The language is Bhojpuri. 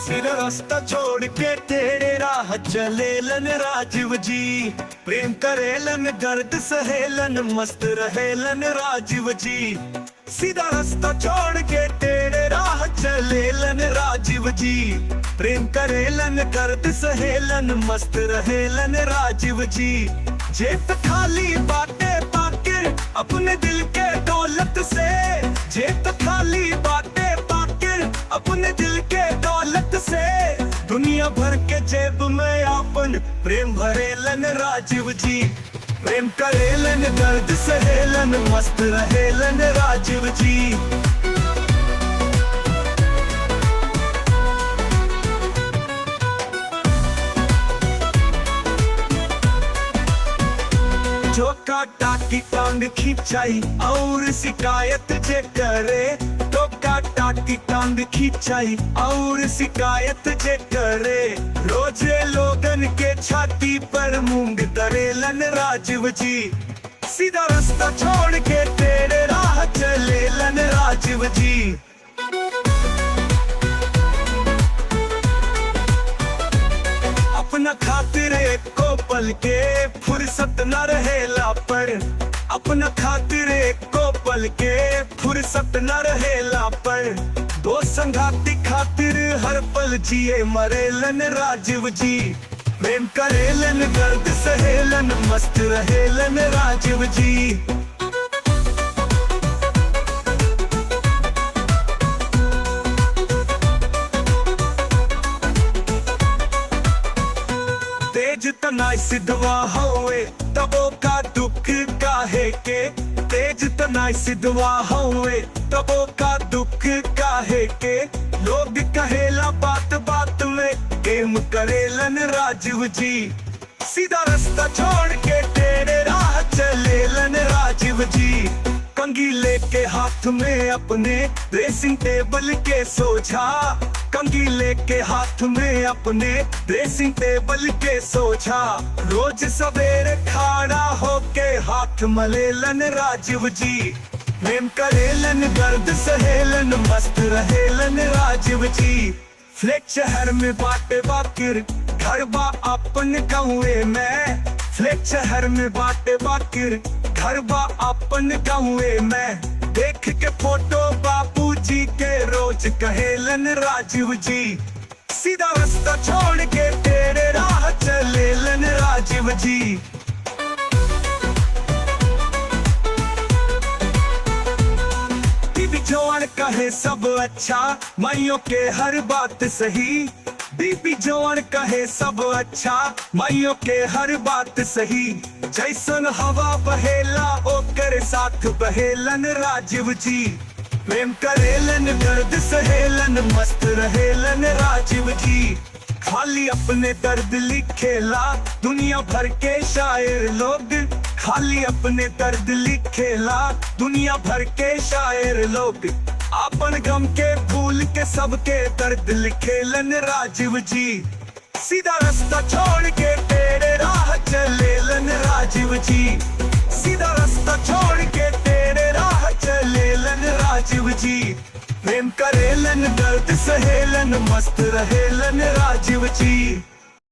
फिर रास्ता छोड़ के तेरे राह चलेलन राजीव जी। प्रेम करेलन दर्द सहेलन मस्त रहेलन राजीव जी। सीधा रास्ता छोड़ के तेरे राह चलेलन राजीव जी। प्रेम करेलन दर्द सहेलन मस्त रहेलन राजीव जी। जेब खाली बातें पाके अपने दिल के दौलत से, जेब खाली बातें पाके अपने दिल के दौलत से। दुनिया भर के जेब में अपन प्रेम भरेलन राजीव जी। प्रेम करेलन दर्द सहेलन मस्त रहेलन राजीव जी। जो काटा की टांग खींचाई और शिकायत जे करे, तो काटा की टांग खींचाई और शिकायत जे करे। रोजे लोगन के छाती पर मूंग दरेलन राजीव जी। सीधा रास्ता छोड़ के तेरे राह चलेलन राजीव जी। अपना खातिर को पल के फुर्सत न रहेला पर, अपना खातिर को पल के फुर्सत न रहेला पर। दो संगाती खातिर हर पल जिए मरेलन राजीव जी। प्रेम करेलन दर्द सहेलन मस्त रहेलन राजीव जी। तेज तनाई सिद्धवा होए तबो का दुख काहे के, तेज तनाई सिद्धवा होए तबो का दुख काहे के। लोग कहेला बात बात में प्रेम करेलन राजीव जी। सीधा रास्ता छोड़ के तेरे राह चलेलन राजीव जी। कंघी लेके हाथ में अपने ड्रेसिंग टेबल के सोझा, कंघी लेके हाथ में अपने ड्रेसिंग टेबल के सोझा। रोज सवेरे खड़ा होके हाथ मलेलन राजीव जी। प्रेम करेलन दर्द सहेलन मस्त रहेलन राजीव जी। फ्लेक्स शहर में बाटे बाकिर घर बा अपन गाँवे में, फ्लेक्स शहर में बाटे बाकिर घर बा अपन गाँवे में। देख के फोटो बापूजी के रोज कहेलन राजीव जी। सीधा रास्ता छोड़ के तेरे राह चलेलन राजीव जी। बीबी जवान कहे सब अच्छा माइयों के हर बात सही, बीबी जवान कहे सब अच्छा माइयों के हर बात सही। जैसन हवा बहेला ओकर साथ बहेलन राजीव जी। प्रेम करेलन दर्द सहेलन मस्त रहेलन राजीव जी। खाली अपने दर्द लिखेला दुनिया भर के शायर लोग, खाली अपने दर्द लिखेला दुनिया भर के शायर लोग। अपन गम के भूल के सबके दर्द लिखेलन राजीव जी। सीधा रास्ता छोड़ के तेरे राह चलेलन राजीव जी। सीधा रास्ता छोड़ के तेरे राह चलेलन राजीव जी। प्रेम करेलन दर्द सहेलन मस्त रहेलन राजीव जी।